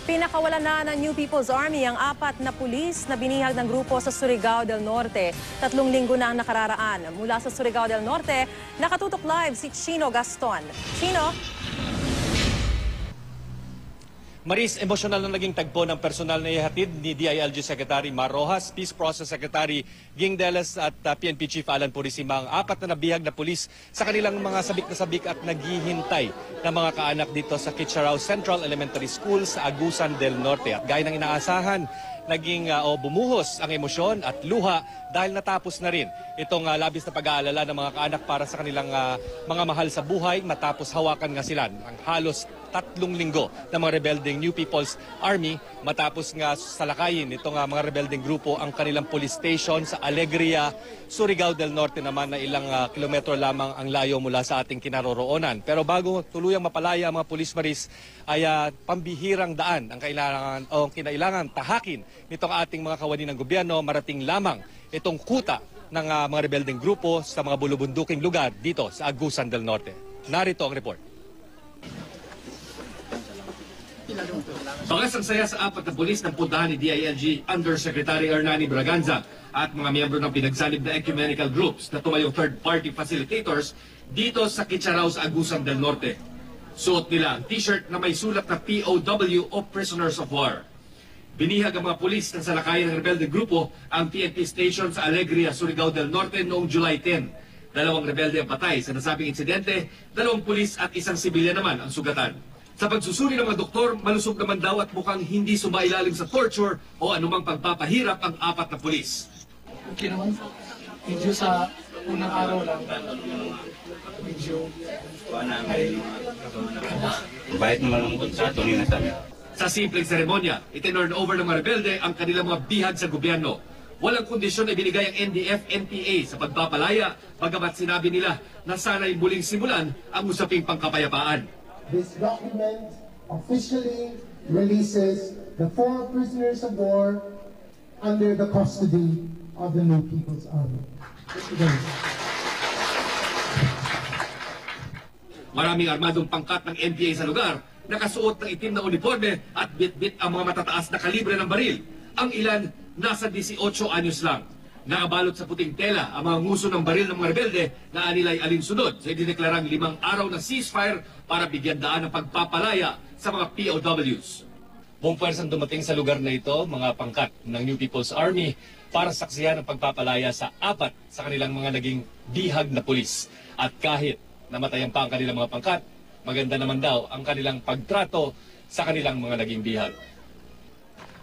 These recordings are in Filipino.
Pinakawalan na ng New People's Army ang 4 na pulis na binihag ng grupo sa Surigao del Norte. 3 linggo na ang nakararaan. Mula sa Surigao del Norte, nakatutok live si Chino Gaston. Chino? Maris, emosyonal na naging tagpo ng personal na ihatid ni DILG Secretary Mar Rojas, Peace Process Secretary Ging Deles at PNP Chief Alan Purisima ang 4 na nabihag na pulis sa kanilang mga sabik na sabik at naghihintay na mga kaanak dito sa Kitcharao Central Elementary School sa Agusan del Norte. At gaya ng inaasahan, naging bumuhos ang emosyon at luha dahil natapos na rin itong labis na pag-aalala ng mga kaanak para sa kanilang mga mahal sa buhay matapos hawakan nga sila ang halos 3 linggo ng mga rebelding New People's Army matapos nga salakayin itong mga rebelding grupo ang kanilang police station sa Alegria, Surigao del Norte naman na ilang kilometro lamang ang layo mula sa ating kinaroroonan. Pero bago tuluyang mapalaya ang mga pulis, Maris, ay pambihirang daan ang kinailangan tahakin nitong ating mga kawani ng gobyerno marating lamang itong kuta ng mga rebelding grupo sa mga bulubunduking lugar dito sa Agusan del Norte. Narito ang report. Pangasang saya sa 4 na pulis ng puntahan ni DILG Undersecretary Hernani Braganza at mga miyembro ng pinagsanib na ecumenical groups na tumayong third-party facilitators dito sa Kitcharao sa Agusan del Norte. Suot nila ang t-shirt na may sulat na POW o Prisoners of War. Binihag ang mga pulis ng salakayan ng rebeldeng grupo ang PNP station sa Alegria, Surigao del Norte noong July 10. 2 rebelde ang patay sa nasabing insidente, 2 pulis at 1 sibilyan naman ang sugatan. Sa pagsusuri ng mga doktor, malusog naman daw at mukhang hindi sumailalim sa torture o anumang pagpapahirap ang 4 na pulis. Okay naman. Medyo sa unang araw lang, medyo Bayad naman ang kontrato nila sa amin. Sa simpleng seremonya, itinurn over ng mga rebelde ang kanilang mga bihag sa gobyerno. Walang kondisyon na ibinigay ang NDF-NPA sa pagpapalaya, bagamat sinabi nila na sana'y muling simulan ang usaping pangkapayapaan. This document officially releases the 4 prisoners of war under the custody of the New People's Army. Maraming armadong pangkat ng NPA sa lugar, nakasuot ng itim na uniforme at bit-bit ang mga matataas na kalibre ng baril. Ang ilan, nasa 18 anyos lang. Nakabalot sa puting tela ang mga nguso ng baril ng mga rebelde na anilay alinsunod sa idineklarang 5 araw na ceasefire para bigyan daan ng pagpapalaya sa mga POWs. Buong pwersang dumating sa lugar na ito, mga pangkat ng New People's Army para saksihan ang pagpapalaya sa 4 sa kanilang mga naging bihag na pulis. At kahit namatayan pa ang kanilang mga pangkat, maganda naman daw ang kanilang pagtrato sa kanilang mga naging bihag.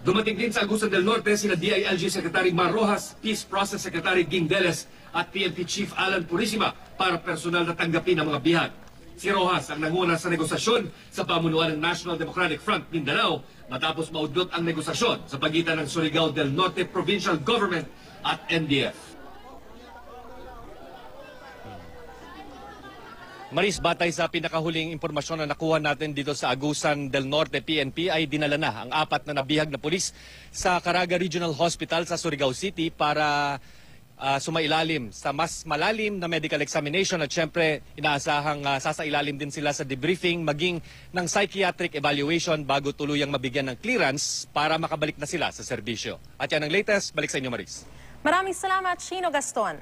Dumating din sa Agusan del Norte sina DILG Secretary Mar Rojas, Peace Process Secretary Ging Deles at PNP Chief Alan Purisima para personal na tanggapin ang mga bihag. Si Rojas ang nanguna sa negosasyon sa pamunuan ng National Democratic Front Mindanao matapos maudlot ang negosasyon sa pagitan ng Surigao del Norte Provincial Government at NDF. Maris, batay sa pinakahuling impormasyon na nakuha natin dito sa Agusan del Norte PNP ay dinala na ang 4 na nabihag na pulis sa Caraga Regional Hospital sa Surigao City para sumailalim sa mas malalim na medical examination at syempre inaasahang sasailalim din sila sa debriefing maging ng psychiatric evaluation bago tuluyang mabigyan ng clearance para makabalik na sila sa serbisyo. At yan ang latest, balik sa inyo Maris. Maraming salamat, Chino Gaston.